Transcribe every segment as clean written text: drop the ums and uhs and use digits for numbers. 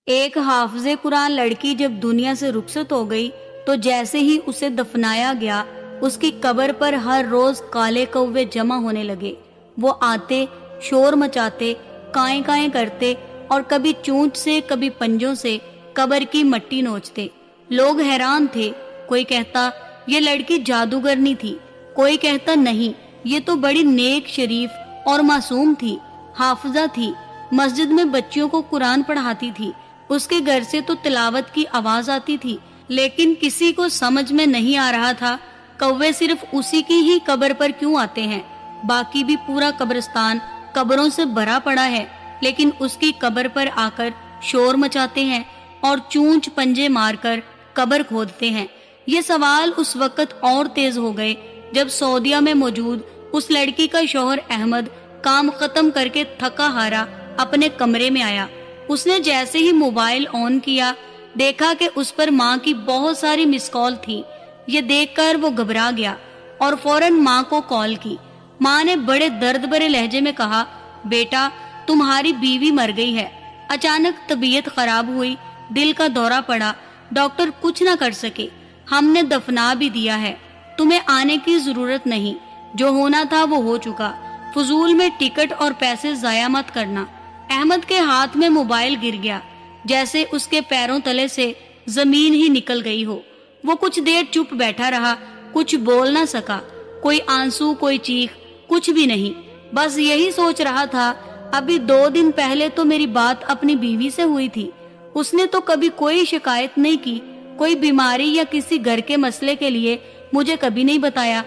ایک حافظ قرآن لڑکی جب دنیا سے رخصت ہو گئی تو جیسے ہی اسے دفنایا گیا اس کی قبر پر ہر روز کالے کوے جمع ہونے لگے۔ وہ آتے، شور مچاتے، کائیں کائیں کرتے اور کبھی چونچ سے کبھی پنجوں سے قبر کی مٹی نوچتے۔ لوگ حیران تھے، کوئی کہتا یہ لڑکی جادوگرنی تھی، کوئی کہتا نہیں یہ تو بڑی نیک، شریف اور معصوم تھی، حافظہ تھی، مسجد میں بچیوں کو قرآن پڑھاتی تھی، اس کے گھر سے تو تلاوت کی آواز آتی تھی۔ لیکن کسی کو سمجھ میں نہیں آ رہا تھا کوے صرف اسی کی ہی قبر پر کیوں آتے ہیں، باقی بھی پورا قبرستان قبروں سے بھرا پڑا ہے، لیکن اس کی قبر پر آ کر شور مچاتے ہیں اور چونچ پنجے مار کر قبر کھودتے ہیں۔ یہ سوال اس وقت اور تیز ہو گئے جب سعودیہ میں موجود اس لڑکی کا شوہر احمد کام ختم کر کے تھکا ہارا اپنے کمرے میں آیا۔ اس نے جیسے ہی موبائل آن کیا دیکھا کہ اس پر ماں کی بہت ساری مس کال تھی۔ یہ دیکھ کر وہ گھبرا گیا اور فوراً ماں کو کال کی۔ ماں نے بڑے درد بھرے لہجے میں کہا، بیٹا تمہاری بیوی مر گئی ہے، اچانک طبیعت خراب ہوئی، دل کا دورہ پڑا، ڈاکٹر کچھ نہ کر سکے، ہم نے دفنا بھی دیا ہے، تمہیں آنے کی ضرورت نہیں، جو ہونا تھا وہ ہو چکا، فضول میں ٹکٹ اور پیسے ضائع مت کرنا۔ احمد کے ہاتھ میں موبائل گر گیا، جیسے اس کے پیروں تلے سے زمین ہی نکل گئی ہو۔ وہ کچھ دیر چپ بیٹھا رہا، کچھ بول نہ سکا، کوئی آنسو، کوئی چیخ، کچھ بھی نہیں، بس یہی سوچ رہا تھا ابھی 2 دن پہلے تو میری بات اپنی بیوی سے ہوئی تھی، اس نے تو کبھی کوئی شکایت نہیں کی، کوئی بیماری یا کسی گھر کے مسئلے کے لیے مجھے کبھی نہیں بتایا،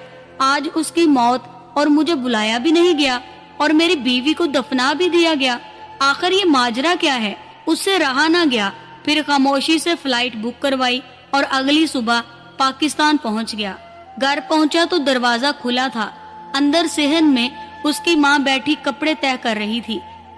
آج اس کی موت اور مجھے بلایا بھی نہیں گیا اور میری بیوی کو دفنا بھی دیا گیا، آخر یہ ماجرا کیا ہے؟ اس سے رہا نہ گیا، پھر خاموشی سے فلائٹ بک کروائی اور اگلی صبح پاکستان پہنچ گیا۔ گھر پہنچا تو دروازہ کھلا تھا، اندر صحن میں اس کی ماں بیٹھی کپڑے طے کر رہی تھی،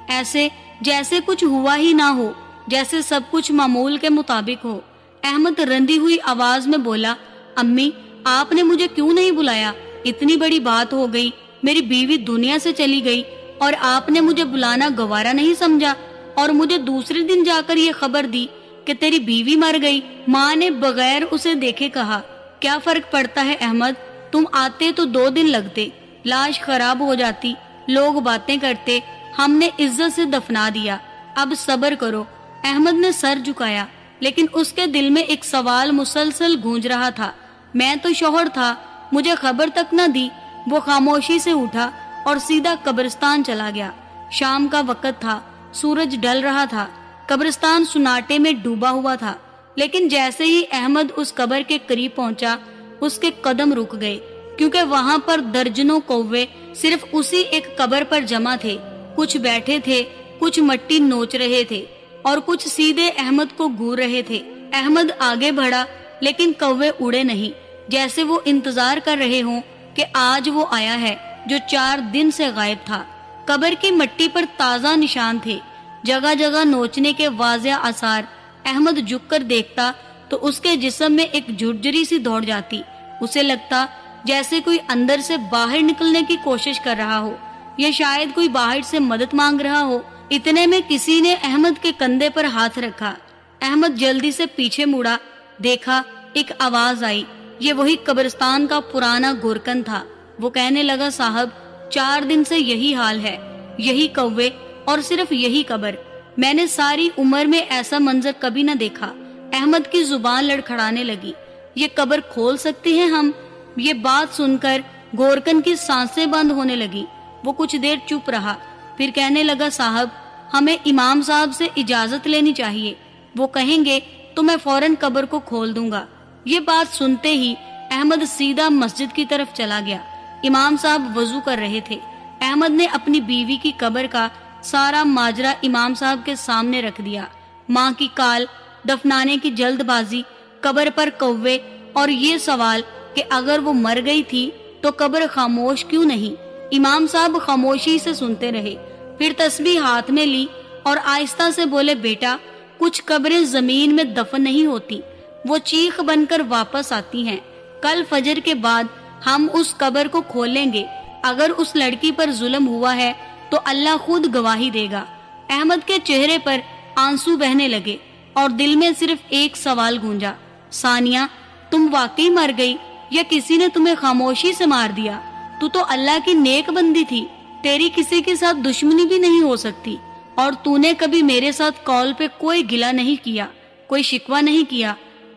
ایسے جیسے کچھ ہوا ہی نہ ہو، جیسے سب کچھ معمول کے مطابق ہو۔ احمد رندی ہوئی آواز میں بولا، امی آپ نے مجھے کیوں نہیں بلایا؟ اتنی بڑی بات ہو گئی، میری بیوی دنیا سے چلی گئی اور آپ نے مجھے بلانا گوارا نہیں سمجھا اور مجھے دوسرے دن جا کر یہ خبر دی کہ تیری بیوی مر گئی۔ ماں نے بغیر اسے دیکھے کہا، کیا فرق پڑتا ہے احمد، تم آتے تو 2 دن لگتے، لاش خراب ہو جاتی، لوگ باتیں کرتے، ہم نے عزت سے دفنا دیا، اب صبر کرو۔ احمد نے سر جھکایا، لیکن اس کے دل میں ایک سوال مسلسل گونج رہا تھا، میں تو شوہر تھا، مجھے خبر تک نہ دی۔ وہ خاموشی سے اٹھا اور سیدھا قبرستان چلا گیا۔ شام کا وقت تھا، سورج ڈل رہا تھا، قبرستان سناٹے میں ڈوبا ہوا تھا، لیکن جیسے ہی احمد اس قبر کے قریب پہنچا اس کے قدم رک گئے، کیونکہ وہاں پر درجنوں کوے صرف اسی ایک قبر پر جمع تھے، کچھ بیٹھے تھے، کچھ مٹی نوچ رہے تھے اور کچھ سیدھے احمد کو گور رہے تھے۔ احمد آگے بڑھا لیکن کوے اڑے نہیں، جیسے وہ انتظار کر رہے ہوں کہ آج وہ آیا ہے جو 4 دن سے غائب تھا۔ قبر کی مٹی پر تازہ نشان تھے، جگہ جگہ نوچنے کے واضح آثار۔ احمد جھک کر دیکھتا تو اس کے جسم میں ایک جھرجھری سی دوڑ جاتی، اسے لگتا جیسے کوئی اندر سے باہر نکلنے کی کوشش کر رہا ہو یا شاید کوئی باہر سے مدد مانگ رہا ہو۔ اتنے میں کسی نے احمد کے کندھے پر ہاتھ رکھا۔ احمد جلدی سے پیچھے مڑا، دیکھا ایک آواز آئی، یہ وہی قبرستان کا پرانا گورکن تھا۔ وہ کہنے لگا، صاحب 4 دن سے یہی حال ہے، یہی کوے اور صرف یہی قبر، میں نے ساری عمر میں ایسا منظر کبھی نہ دیکھا۔ احمد کی زبان لڑکھڑانے لگی، یہ قبر کھول سکتے ہیں ہم؟ یہ بات سن کر گورکن کی سانسیں بند ہونے لگی۔ وہ کچھ دیر چپ رہا، پھر کہنے لگا، صاحب ہمیں امام صاحب سے اجازت لینی چاہیے، وہ کہیں گے تو میں فوراً قبر کو کھول دوں گا۔ یہ بات سنتے ہی احمد سیدھا مسجد کی طرف چلا گیا۔ امام صاحب وضو کر رہے تھے۔ احمد نے اپنی بیوی کی قبر کا سارا ماجرا امام صاحب کے سامنے رکھ دیا، ماں کی کال، دفنانے کی جلد بازی، قبر پر کوے اور یہ سوال کہ اگر وہ مر گئی تھی تو قبر خاموش کیوں نہیں۔ امام صاحب خاموشی سے سنتے رہے، پھر تسبیح ہاتھ میں لی اور آہستہ سے بولے، بیٹا کچھ قبریں زمین میں دفن نہیں ہوتی، وہ چیخ بن کر واپس آتی ہیں، کل فجر کے بعد ہم اس قبر کو کھولیں گے، اگر اس لڑکی پر ظلم ہوا ہے تو اللہ خود گواہی دے گا۔ احمد کے چہرے پر آنسو بہنے لگے، اور دل میں صرف ایک سوال گونجا، ثانیہ تم واقعی مر گئی یا کسی نے تمہیں خاموشی سے مار دیا؟ تو تو اللہ کی نیک بندی تھی، تیری کسی کے ساتھ دشمنی بھی نہیں ہو سکتی، اور تو نے کبھی میرے ساتھ کال پہ کوئی گلہ نہیں کیا، کوئی شکوہ نہیں کیا۔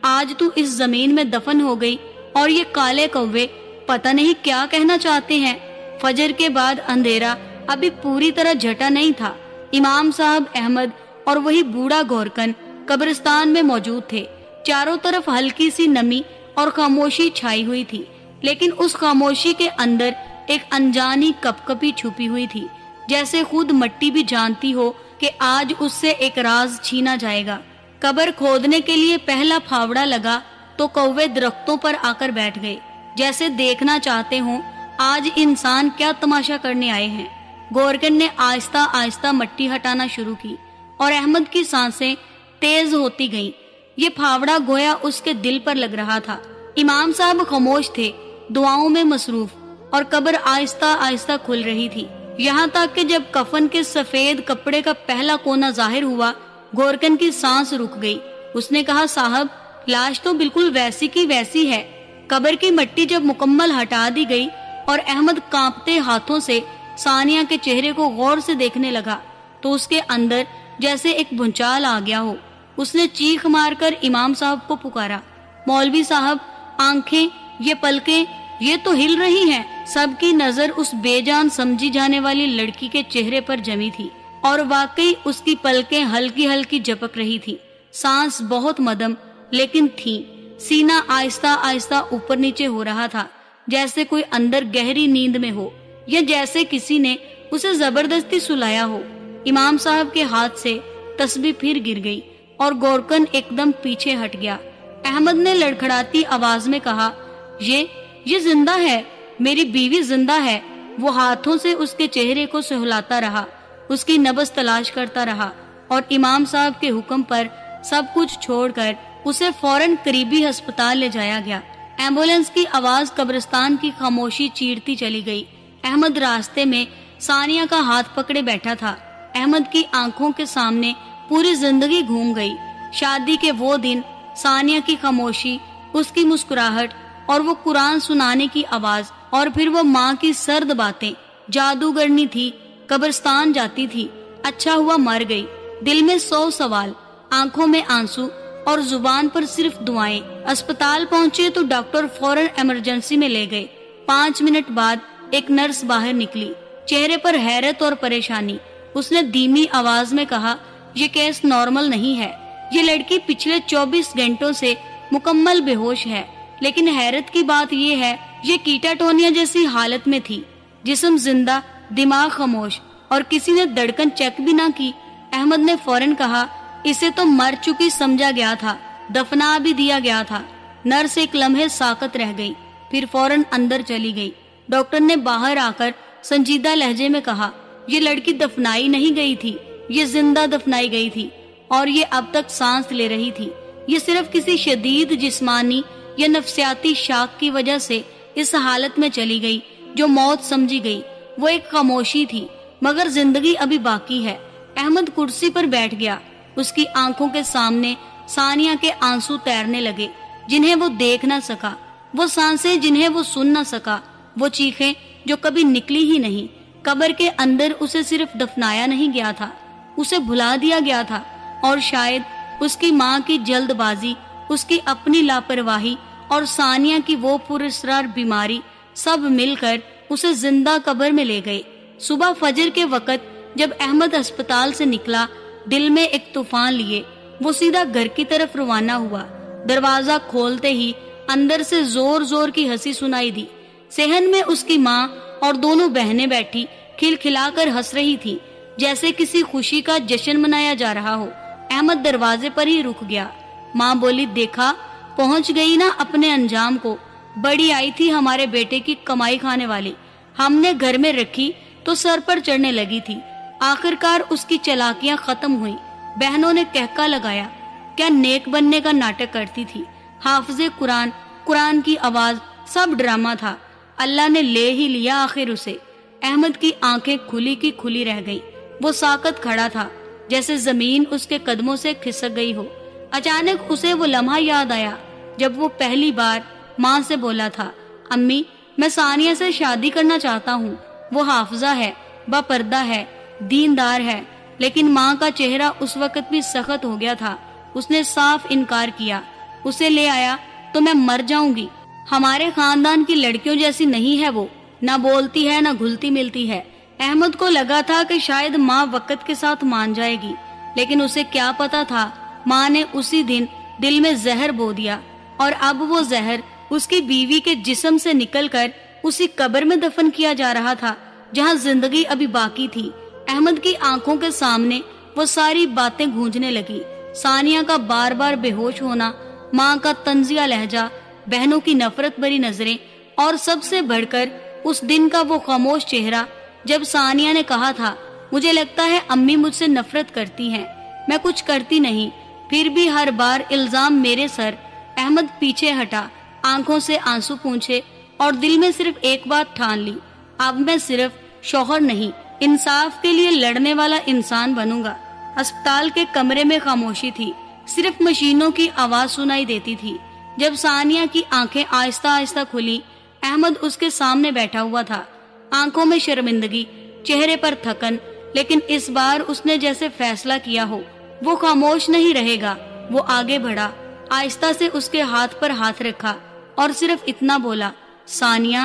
آج تو اس زمین میں دفن ہو گئی اور یہ کالے کوے پتہ نہیں کیا کہنا چاہتے ہیں۔ فجر کے بعد اندھیرا ابھی پوری طرح جھٹا نہیں تھا۔ امام صاحب احمد اور وہی بوڑھا گورکن قبرستان میں موجود تھے۔ چاروں طرف ہلکی سی نمی اور خاموشی چھائی ہوئی تھی، لیکن اس خاموشی کے اندر ایک انجانی کپ کپی چھپی ہوئی تھی، جیسے خود مٹی بھی جانتی ہو کہ آج اس سے ایک راز چھینا جائے گا۔ قبر کھودنے کے لیے پہلا پھاوڑا لگا تو کوے درختوں پر آ کر بیٹھ گئے، جیسے دیکھنا چاہتے ہوں آج انسان کیا تماشا کرنے آئے ہیں۔ گورکن نے آہستہ آہستہ مٹی ہٹانا شروع کی اور احمد کی سانسیں تیز ہوتی گئیں۔ یہ پھاوڑا گویا اس کے دل پر لگ رہا تھا۔ امام صاحب خاموش تھے، دعاؤں میں مصروف، اور قبر آہستہ آہستہ کھل رہی تھی، یہاں تک کہ جب کفن کے سفید کپڑے کا پہلا کونا ظاہر ہوا، گورکن کی سانس رک گئی۔ اس نے کہا، صاحب لاش تو بالکل ویسی کی ویسی ہے۔ قبر کی مٹی جب مکمل ہٹا دی گئی اور احمد کانپتے ہاتھوں سے ثانیہ کے چہرے کو غور سے دیکھنے لگا تو اس کے اندر جیسے ایک بھونچال آ گیا ہو۔ اس نے چیخ مار کر امام صاحب کو پکارا، مولوی صاحب، آنکھیں، یہ پلکیں، یہ تو ہل رہی ہیں۔ سب کی نظر اس بے جان سمجھی جانے والی لڑکی کے چہرے پر جمی تھی، اور واقعی اس کی پلکیں ہلکی ہلکی جھپک رہی تھی۔ سانس بہت مدم لیکن تھی، سینہ آہستہ آہستہ اوپر نیچے ہو رہا تھا، جیسے کوئی اندر گہری نیند میں ہو یا جیسے کسی نے اسے زبردستی سلایا ہو۔ امام صاحب کے ہاتھ سے تسبیح پھر گر گئی اور گورکن ایک دم پیچھے ہٹ گیا۔ احمد نے لڑکھڑاتی آواز میں کہا، یہ زندہ ہے، میری بیوی زندہ ہے۔ وہ ہاتھوں سے اس کے چہرے کو سہلاتا رہا، اس کی نبض تلاش کرتا رہا، اور امام صاحب کے حکم پر سب کچھ چھوڑ کر اسے فوراً قریبی ہسپتال لے جایا گیا۔ ایمبولینس کی آواز قبرستان کی خاموشی چیرتی چلی گئی۔ احمد راستے میں ثانیہ کا ہاتھ پکڑے بیٹھا تھا۔ احمد کی آنکھوں کے سامنے پوری زندگی گھوم گئی، شادی کے وہ دن، ثانیہ کی خاموشی، اس کی مسکراہٹ اور وہ قرآن سنانے کی آواز، اور پھر وہ ماں کی سرد باتیں۔ جادوگرنی تھی، قبرستان جاتی تھی، اچھا ہوا مر گئی۔ دل میں 100 سوال، آنکھوں میں آنسو اور زبان پر صرف دعائیں۔ اسپتال پہنچے تو ڈاکٹر فوراً ایمرجنسی میں لے گئے۔ 5 منٹ بعد ایک نرس باہر نکلی، چہرے پر حیرت اور پریشانی۔ اس نے دھیمی آواز میں کہا، یہ کیس نارمل نہیں ہے، یہ لڑکی پچھلے 24 گھنٹوں سے مکمل بے ہوش ہے، لیکن حیرت کی بات یہ ہے یہ کیٹاٹونیا جیسی حالت میں تھی، جسم زندہ، دماغ خاموش، اور کسی نے دھڑکن چیک بھی نہ کی۔ احمد نے فوراً کہا، اسے تو مر چکی سمجھا گیا تھا، دفنا بھی دیا گیا تھا۔ نرس ایک لمحے ساکت رہ گئی، پھر فوراً اندر چلی گئی۔ ڈاکٹر نے باہر آ کر سنجیدہ لہجے میں کہا، یہ لڑکی دفنائی نہیں گئی تھی، یہ زندہ دفنائی گئی تھی، اور یہ اب تک سانس لے رہی تھی۔ یہ صرف کسی شدید جسمانی یا نفسیاتی شاک کی وجہ سے اس حالت میں چلی گئی جو موت سمجھی گئی۔ وہ ایک خاموشی تھی، مگر زندگی ابھی باقی ہے۔ احمد کرسی پر بیٹھ گیا، اس کی آنکھوں کے سامنے ثانیہ کے آنسو تیرنے لگے، جنہیں وہ دیکھ نہ سکا، وہ سانسیں جنہیں وہ سن نہ سکا، وہ چیخیں جو کبھی نکلی ہی نہیں۔ قبر کے اندر اسے صرف دفنایا نہیں گیا تھا، اسے بھلا دیا گیا تھا، اور شاید اس کی ماں کی جلد بازی، اس کی اپنی لاپرواہی اور ثانیہ کی وہ پراسرار بیماری، سب مل کر اسے زندہ قبر میں لے گئے۔ صبح فجر کے وقت جب احمد اسپتال سے نکلا، دل میں ایک طوفان لیے وہ سیدھا گھر کی طرف روانہ ہوا۔ دروازہ کھولتے ہی اندر سے زور زور کی ہنسی سنائی دی۔ صحن میں اس کی ماں اور دونوں بہنیں بیٹھی کھل کھلا کر ہنس رہی تھی، جیسے کسی خوشی کا جشن منایا جا رہا ہو۔ احمد دروازے پر ہی رک گیا۔ ماں بولی، دیکھا، پہنچ گئی نا اپنے انجام کو۔ بڑی آئی تھی ہمارے بیٹے کی کمائی کھانے والی، ہم نے گھر میں رکھی تو سر پر چڑھنے لگی تھی، آخر کار اس کی چلاکیاں ختم ہوئیں۔ بہنوں نے کہکا لگایا، کیا نیک بننے کا ناٹک کرتی تھی، حافظ قرآن، قرآن کی آواز، سب ڈرامہ تھا، اللہ نے لے ہی لیا آخر اسے۔ احمد کی آنکھیں کھلی کی کھلی رہ گئیں، وہ ساکت کھڑا تھا، جیسے زمین اس کے قدموں سے کھسک گئی ہو۔ اچانک اسے وہ لمحہ یاد آیا جب وہ پہلی بار ماں سے بولا تھا، امی میں ثانیہ سے شادی کرنا چاہتا ہوں، وہ حافظہ ہے، با پردہ ہے، دیندار ہے۔ لیکن ماں کا چہرہ اس وقت بھی سخت ہو گیا تھا، اس نے صاف انکار کیا۔ اسے لے آیا تو میں مر جاؤں گی، ہمارے خاندان کی لڑکیوں جیسی نہیں ہے، وہ نہ بولتی ہے نہ گھلتی ملتی ہے۔ احمد کو لگا تھا کہ شاید ماں وقت کے ساتھ مان جائے گی، لیکن اسے کیا پتا تھا ماں نے اسی دن دل میں زہر بو دیا، اور اب وہ زہر اس کی بیوی کے جسم سے نکل کر اسی قبر میں دفن کیا جا رہا تھا جہاں زندگی ابھی باقی تھی۔ احمد کی آنکھوں کے سامنے وہ ساری باتیں گونجنے لگی، ثانیہ کا بار بار بے ہوش ہونا، ماں کا طنزیہ لہجہ، بہنوں کی نفرت بھری نظریں، اور سب سے بڑھ کر اس دن کا وہ خاموش چہرہ جب ثانیہ نے کہا تھا، مجھے لگتا ہے امی مجھ سے نفرت کرتی ہیں، میں کچھ کرتی نہیں، پھر بھی ہر بار الزام میرے سر۔ احمد پیچھے ہٹا، آنکھوں سے آنسو پونچھے، اور دل میں صرف ایک بات ٹھان لی، اب میں صرف شوہر نہیں، انصاف کے لیے لڑنے والا انسان بنوں گا۔ ہسپتال کے کمرے میں خاموشی تھی، صرف مشینوں کی آواز سنائی دیتی تھی۔ جب ثانیہ کی آنکھیں آہستہ آہستہ کھلی، احمد اس کے سامنے بیٹھا ہوا تھا، آنکھوں میں شرمندگی، چہرے پر تھکن، لیکن اس بار اس نے جیسے فیصلہ کیا ہو۔ وہ خاموش نہیں رہے گا۔ وہ آگے بڑھا، آہستہ سے اس کے ہاتھ پر ہاتھ رکھا اور صرف اتنا بولا، ثانیہ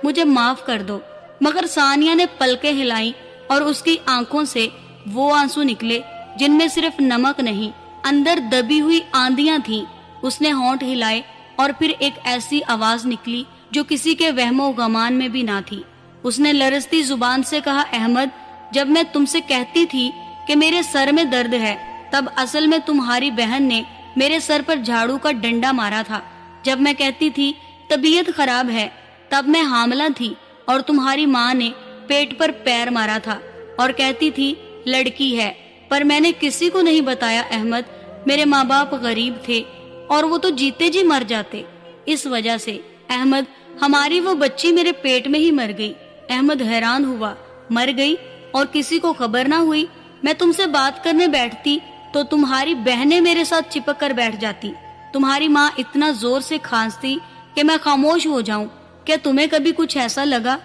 مجھے معاف کر دو۔ مگر ثانیہ نے پلکیں ہلائیں اور اس کی آنکھوں سے وہ آنسو نکلے جن میں صرف نمک نہیں، اندر دبی ہوئی آندیاں تھیں۔ اس نے ہونٹ ہلائے اور پھر ایک ایسی آواز نکلی جو کسی کے وہم و گمان میں بھی نہ تھی۔ اس نے لرزتی زبان سے کہا، احمد جب میں تم سے کہتی تھی کہ میرے سر میں درد ہے، تب اصل میں تمہاری بہن نے میرے سر پر جھاڑو کا ڈنڈا مارا تھا۔ جب میں کہتی تھی طبیعت خراب ہے، تب میں حاملہ تھی اور تمہاری ماں نے پیٹ پر پیر مارا تھا اور کہتی تھی لڑکی ہے، پر میں نے کسی کو نہیں بتایا احمد، میرے ماں باپ غریب تھے اور وہ تو جیتے جی مر جاتے۔ اس وجہ سے احمد ہماری وہ بچی میرے پیٹ میں ہی مر گئی۔ احمد حیران ہوا، مر گئی اور کسی کو خبر نہ ہوئی؟ میں تم سے بات کرنے بیٹھتی تو تمہاری بہنیں میرے ساتھ چپک کر بیٹھ جاتی، تمہاری ماں اتنا زور سے کھانستی کہ میں خاموش ہو جاؤں۔ کیا تمہیں کبھی کچھ ایسا لگا؟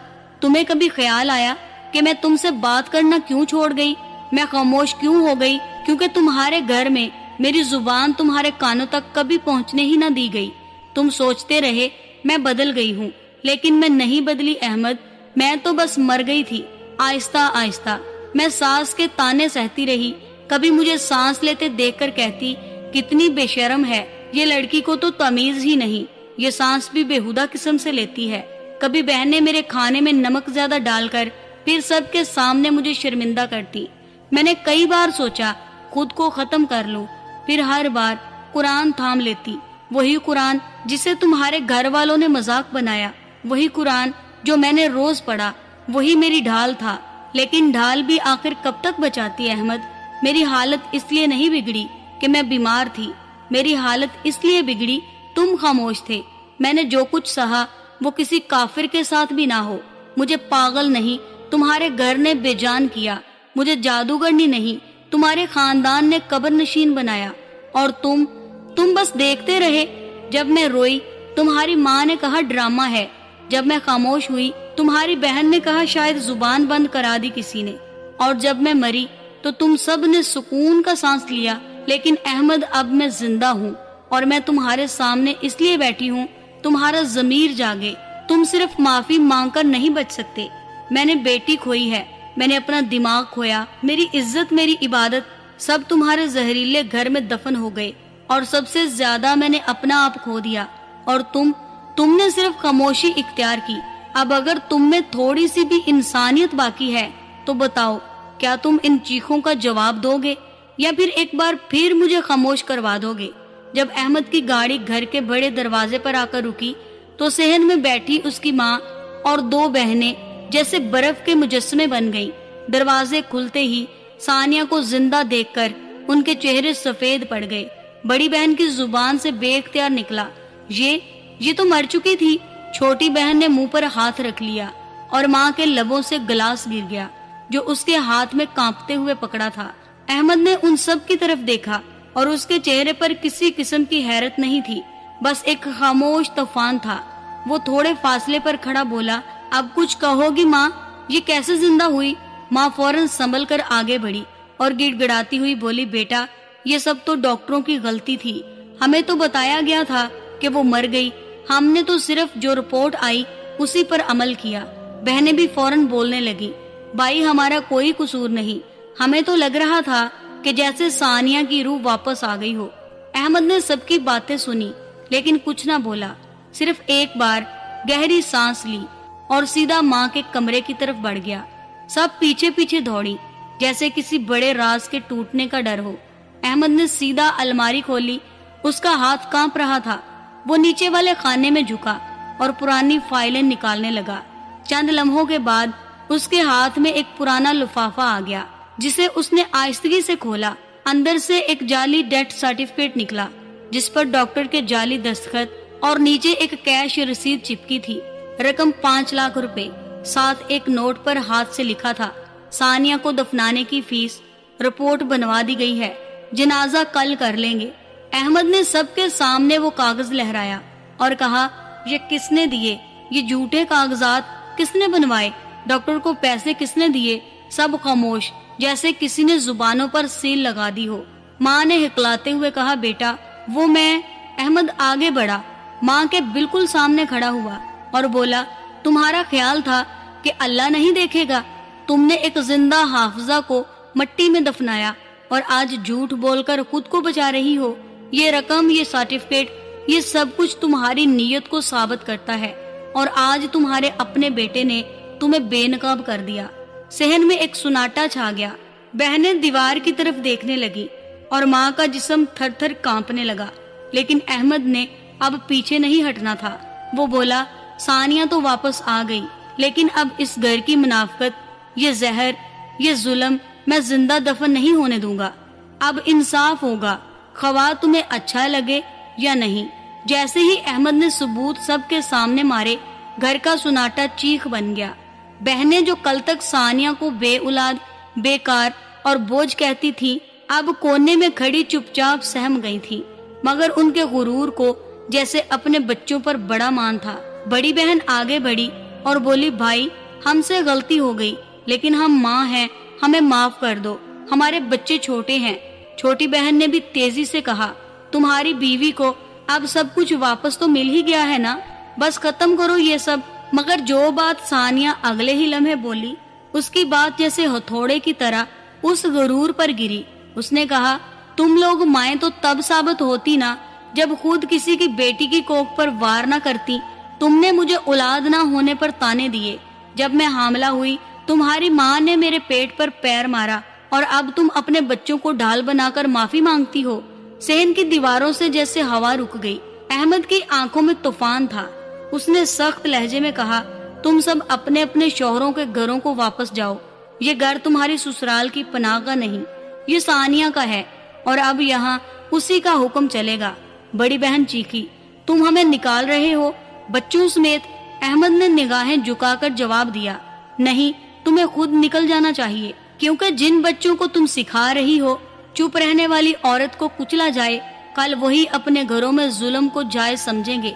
تمہیں کبھی خیال آیا کہ میں تم سے بات کرنا کیوں چھوڑ گئی؟ میں خاموش کیوں ہو گئی؟ کیونکہ تمہارے گھر میں میری زبان تمہارے کانوں تک کبھی پہنچنے ہی نہ دی گئی۔ تم سوچتے رہے میں بدل گئی ہوں، لیکن میں نہیں بدلی احمد، میں تو بس مر گئی تھی۔ آہستہ آہستہ میں سانس کے تانے سہتی رہی، کبھی مجھے سانس لیتے دیکھ کر کہتی کتنی بے شرم ہے، یہ لڑکی کو تو تمیز ہی نہیں، یہ سانس بھی بےہودہ قسم سے لیتی ہے۔ کبھی بہنیں میرے کھانے میں نمک زیادہ ڈال کر پھر سب کے سامنے مجھے شرمندہ کرتی۔ میں نے کئی بار سوچا خود کو ختم کر لوں، پھر ہر بار قرآن تھام لیتی، وہی قرآن جسے تمہارے گھر والوں نے مذاق بنایا، وہی قرآن جو میں نے روز پڑھا، وہی میری ڈھال تھا۔ لیکن ڈھال بھی آخر کب تک بچاتی احمد؟ میری حالت اس لیے نہیں بگڑی کہ میں بیمار تھی، میری حالت اس لیے بگڑی تم خاموش تھے۔ میں نے جو کچھ سہا وہ کسی کافر کے ساتھ بھی نہ ہو۔ مجھے پاگل نہیں تمہارے گھر نے بے جان کیا، مجھے جادوگرنی نہیں تمہارے خاندان نے قبر نشین بنایا، اور تم بس دیکھتے رہے۔ جب میں روئی تمہاری ماں نے کہا ڈرامہ ہے، جب میں خاموش ہوئی تمہاری بہن نے کہا شاید زبان بند کرا دی کسی نے، اور جب میں مری تو تم سب نے سکون کا سانس لیا۔ لیکن احمد اب میں زندہ ہوں اور میں تمہارے سامنے اس لیے بیٹھی ہوں تمہارا ضمیر جاگے۔ تم صرف معافی مانگ کر نہیں بچ سکتے۔ میں نے بیٹی کھوئی ہے، میں نے اپنا دماغ کھویا، میری عزت، میری عبادت سب تمہارے زہریلے گھر میں دفن ہو گئے، اور سب سے زیادہ میں نے اپنا آپ کھو دیا، اور تم نے صرف خاموشی اختیار کی۔ اب اگر تم میں تھوڑی سی بھی انسانیت باقی ہے تو بتاؤ، کیا تم ان چیخوں کا جواب دو گے یا پھر ایک بار پھر مجھے خاموش کروا دو گے؟ جب احمد کی گاڑی گھر کے بڑے دروازے پر آ کر رکی تو صحن میں بیٹھی اس کی ماں اور دو بہنیں جیسے برف کے مجسمے بن گئیں۔ دروازے کھلتے ہی ثانیہ کو زندہ دیکھ کر ان کے چہرے سفید پڑ گئے۔ بڑی بہن کی زبان سے بے اختیار نکلا، یہ تو مر چکی تھی۔ چھوٹی بہن نے منہ پر ہاتھ رکھ لیا اور ماں کے لبوں سے گلاس گر گیا جو اس کے ہاتھ میں کانپتے ہوئے پکڑا تھا۔ احمد نے ان سب کی طرف دیکھا، اور اس کے چہرے پر کسی قسم کی حیرت نہیں تھی، بس ایک خاموش طوفان تھا۔ وہ تھوڑے فاصلے پر کھڑا بولا، اب کچھ کہو گی ماں؟ یہ کیسے زندہ ہوئی؟ ماں فوراً سنبھل کر آگے بڑھی اور گڑ گڑاتی ہوئی بولی، بیٹا یہ سب تو ڈاکٹروں کی غلطی تھی، ہمیں تو بتایا گیا تھا کہ وہ مر گئی، ہم نے تو صرف جو رپورٹ آئی اسی پر عمل کیا۔ بہنیں بھی فوراً بولنے لگی، بھائی ہمارا کوئی قصور نہیں، ہمیں تو لگ رہا تھا کہ جیسے ثانیہ کی روح واپس آ گئی ہو۔ احمد نے سب کی باتیں سنی لیکن کچھ نہ بولا، صرف ایک بار گہری سانس لی اور سیدھا ماں کے کمرے کی طرف بڑھ گیا۔ سب پیچھے پیچھے دوڑی جیسے کسی بڑے راز کے ٹوٹنے کا ڈر ہو۔ احمد نے سیدھا الماری کھولی، اس کا ہاتھ کانپ رہا تھا۔ وہ نیچے والے خانے میں جھکا اور پرانی فائلیں نکالنے لگا۔ چند لمحوں کے بعد اس کے ہاتھ میں ایک پرانا لفافہ آ گیا جسے اس نے آہستگی سے کھولا۔ اندر سے ایک جعلی ڈیتھ سرٹیفکیٹ نکلا جس پر ڈاکٹر کے جعلی دستخط اور نیچے ایک کیش رسید چپکی تھی، رقم 5 لاکھ روپے، ساتھ ایک نوٹ پر ہاتھ سے لکھا تھا، ثانیہ کو دفنانے کی فیس رپورٹ بنوا دی گئی ہے، جنازہ کل کر لیں گے۔ احمد نے سب کے سامنے وہ کاغذ لہرایا اور کہا، یہ کس نے دیے؟ یہ جھوٹے کاغذات کس نے بنوائے؟ ڈاکٹر کو پیسے کس نے دیے؟ سب خاموش، جیسے کسی نے زبانوں پر سیل لگا دی ہو۔ ماں نے ہکلاتے ہوئے کہا، بیٹا وہ میں۔ احمد آگے بڑھا، ماں کے بالکل سامنے کھڑا ہوا اور بولا، تمہارا خیال تھا کہ اللہ نہیں دیکھے گا؟ تم نے ایک زندہ حافظہ کو مٹی میں دفنایا اور آج جھوٹ بول کر خود کو بچا رہی ہو۔ یہ رقم، یہ سرٹیفکیٹ، یہ سب کچھ تمہاری نیت کو ثابت کرتا ہے، اور آج تمہارے اپنے بیٹے نے تمہیں بے نقاب کر دیا۔ صحن میں ایک سناٹا چھا گیا۔ بہنیں دیوار کی طرف دیکھنے لگی اور ماں کا جسم تھر تھر کانپنے لگا، لیکن احمد نے اب پیچھے نہیں ہٹنا تھا۔ وہ بولا، ثانیہ تو واپس آ گئی، لیکن اب اس گھر کی منافقت، یہ زہر، یہ ظلم میں زندہ دفن نہیں ہونے دوں گا۔ اب انصاف ہوگا، خواہ تمہیں اچھا لگے یا نہیں۔ جیسے ہی احمد نے ثبوت سب کے سامنے مارے، گھر کا سناٹا چیخ بن گیا۔ بہنیں جو کل تک ثانیہ کو بے اولاد، بیکار اور بوجھ کہتی تھی، اب کونے میں کھڑی چپ چاپ سہم گئی تھی، مگر ان کے غرور کو جیسے اپنے بچوں پر بڑا مان تھا۔ بڑی بہن آگے بڑھی اور بولی، بھائی ہم سے غلطی ہو گئی، لیکن ہم ماں ہیں، ہمیں معاف کر دو، ہمارے بچے چھوٹے ہیں۔ چھوٹی بہن نے بھی تیزی سے کہا، تمہاری بیوی کو اب سب کچھ واپس تو مل ہی گیا ہے نا، بس ختم کرو یہ سب۔ مگر جو بات ثانیہ اگلے ہی لمحے بولی، اس کی بات جیسے ہتھوڑے کی طرح اس غرور پر گری۔ اس نے کہا، تم لوگ مائیں تو تب ثابت ہوتی نا جب خود کسی کی بیٹی کی کوکھ پر وار نہ کرتی۔ تم نے مجھے اولاد نہ ہونے پر تانے دیے، جب میں حاملہ ہوئی تمہاری ماں نے میرے پیٹ پر پیر مارا، اور اب تم اپنے بچوں کو ڈھال بنا کر معافی مانگتی ہو۔ صحن کی دیواروں سے جیسے ہوا رک گئی۔ احمد کی آنکھوں میں طوفان تھا۔ اس نے سخت لہجے میں کہا، تم سب اپنے اپنے شوہروں کے گھروں کو واپس جاؤ، یہ گھر تمہاری سسرال کی پناہ کا نہیں، یہ ثانیہ کا ہے، اور اب یہاں اسی کا حکم چلے گا۔ بڑی بہن چیخی، تم ہمیں نکال رہے ہو بچوں سمیت؟ احمد نے نگاہیں جھکا کر جواب دیا، نہیں، تمہیں خود نکل جانا چاہیے، کیونکہ جن بچوں کو تم سکھا رہی ہو چپ رہنے والی عورت کو کچلا جائے، کل وہی اپنے گھروں میں ظلم کو جائز سمجھیں گے۔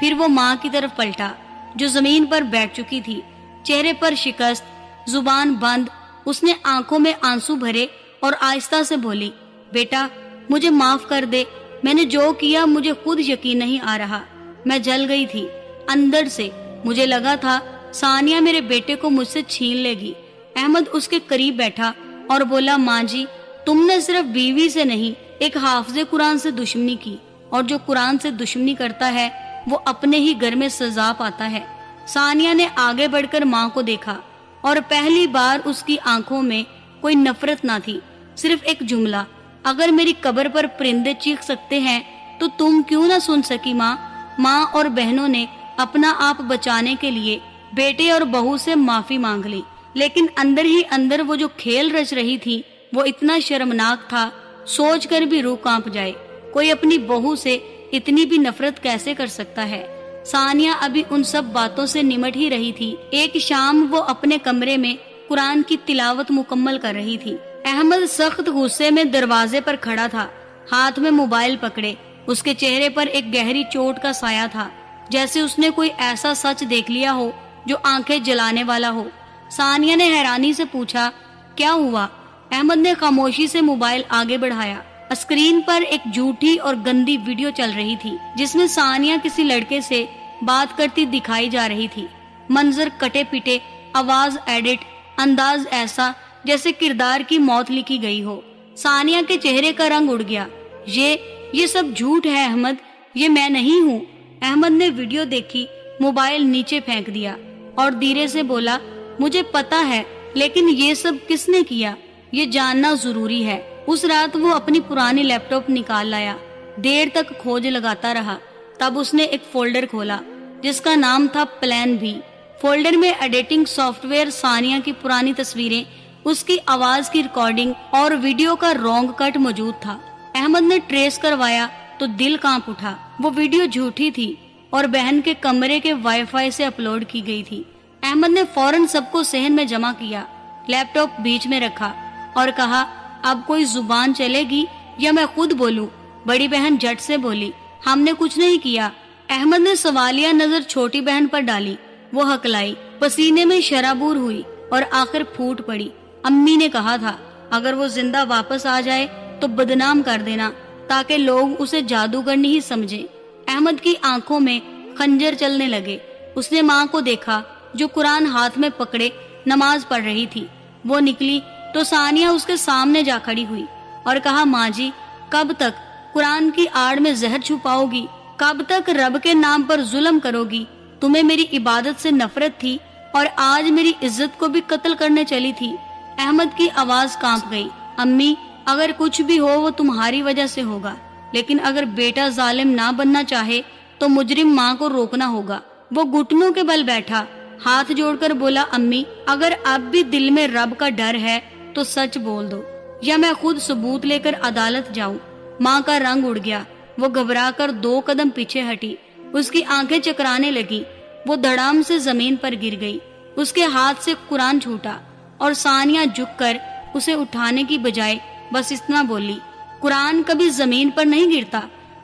پھر وہ ماں کی طرف پلٹا جو زمین پر بیٹھ چکی تھی، چہرے پر شکست، زبان بند۔ اس نے آنکھوں میں آنسو بھرے اور آہستہ سے بولی، بیٹا مجھے معاف کر دے، میں نے جو کیا مجھے خود یقین نہیں آ رہا، میں جل گئی تھی اندر سے، مجھے لگا تھا ثانیہ میرے بیٹے کو مجھ سے چھین لے گی۔ احمد اس کے قریب بیٹھا اور بولا، ماں جی تم نے صرف بیوی سے نہیں ایک حافظ قرآن سے دشمنی کی، اور جو قرآن سے دشمنی کرتا ہے وہ اپنے ہی گھر میں سزا پاتا ہے۔ ثانیہ نے آگے بڑھ کر ماں کو دیکھا اور پہلی بار اس کی آنکھوں میں کوئی نفرت نہ تھی، صرف ایک جملہ، اگر میری قبر پر پرندے چیخ سکتے ہیں تو تم کیوں نہ سن سکی ماں؟ ماں اور بہنوں نے اپنا آپ بچانے کے لیے بیٹے اور بہو سے معافی مانگ لی، لیکن اندر ہی اندر وہ جو کھیل رچ رہی تھی وہ اتنا شرمناک تھا، سوچ کر بھی روح کانپ جائے۔ کوئی اپنی بہو سے اتنی بھی نفرت کیسے کر سکتا ہے؟ ثانیہ ابھی ان سب باتوں سے نمٹ ہی رہی تھی۔ ایک شام وہ اپنے کمرے میں قرآن کی تلاوت مکمل کر رہی تھی۔ احمد سخت غصے میں دروازے پر کھڑا تھا ہاتھ میں موبائل پکڑے اس کے چہرے پر ایک گہری چوٹ کا سایہ تھا، جیسے اس نے کوئی ایسا سچ دیکھ لیا ہو جو آنکھیں جلانے والا ہو۔ ثانیہ نے حیرانی سے پوچھا، کیا ہوا؟ احمد نے خاموشی سے موبائل آگے بڑھایا۔ اسکرین پر ایک جھوٹی اور گندی ویڈیو چل رہی تھی جس میں ثانیہ کسی لڑکے سے بات کرتی دکھائی جا رہی تھی۔ منظر کٹے پٹے، آواز ایڈٹ، انداز ایسا جیسے کردار کی موت لکھی گئی ہو۔ ثانیہ کے چہرے کا رنگ اڑ گیا۔ یہ سب جھوٹ ہے احمد، یہ میں نہیں ہوں۔ احمد نے ویڈیو دیکھی، موبائل نیچے پھینک دیا اور دھیرے سے بولا، مجھے پتا ہے، لیکن یہ سب کس نے کیا یہ جاننا ضروری ہے۔ اس رات وہ اپنی پرانی لیپ ٹاپ نکال لایا، دیر تک کھوج لگاتا رہا۔ تب اس نے ایک فولڈر کھولا جس کا نام تھا پلان بھی۔ فولڈر میں ایڈیٹنگ سافٹ ویئر، ثانیہ کی پرانی تصویریں، اس کی آواز کی ریکارڈنگ اور ویڈیو کا رانگ کٹ موجود تھا۔ احمد نے ٹریس کروایا تو دل کانپ اٹھا۔ وہ ویڈیو جھوٹی تھی اور بہن کے کمرے کے وائی فائی سے اپلوڈ کی گئی تھی۔ احمد نے فوراً سب کو صحن میں جمع کیا، لیپ ٹاپ بیچ میں رکھا اور کہا، اب کوئی زبان چلے گی یا میں خود بولوں؟ بڑی بہن جھٹ سے بولی، ہم نے کچھ نہیں کیا۔ احمد نے سوالیہ نظر چھوٹی بہن پر ڈالی، وہ ہکلائی، پسینے میں شرابور ہوئی اور آخر پھوٹ پڑی۔ امی نے کہا تھا اگر وہ زندہ واپس آ جائے تو بدنام کر دینا تاکہ لوگ اسے جادوگر نہیں سمجھیں۔ احمد کی آنکھوں میں خنجر چلنے لگے۔ اس نے ماں کو دیکھا جو قرآن ہاتھ میں پکڑے نماز پڑھ رہی تھی۔ وہ نکلی تو ثانیہ اس کے سامنے جا کھڑی ہوئی اور کہا، ماں جی، کب تک قرآن کی آڑ میں زہر چھپاؤ گی؟ کب تک رب کے نام پر ظلم کرو گی؟ تمہیں میری عبادت سے نفرت تھی اور آج میری عزت کو بھی قتل کرنے چلی تھی۔ احمد کی آواز کانپ گئی، امی، اگر کچھ بھی ہو وہ تمہاری وجہ سے ہوگا، لیکن اگر بیٹا ظالم نہ بننا چاہے تو مجرم ماں کو روکنا ہوگا۔ وہ گھٹنوں کے بل بیٹھا، ہاتھ جوڑ کر بولا، امی، اگر اب بھی دل میں رب کا ڈر ہے تو سچ بول دو یا میں خود ثبوت لے کر عدالت جاؤں۔ ماں کا رنگ اڑ گیا، وہ گھبرا کر 2 قدم پیچھے ہٹی، اس کی آنکھیں چکرانے لگی، وہ دھڑام سے زمین پر گر گئی۔ اس کے ہاتھ سے قرآن چھوٹا اور ثانیہ جھک کر اسے اٹھانے کی بجائے بس اتنا بولی، قرآن کبھی زمین پر نہیں گرتا،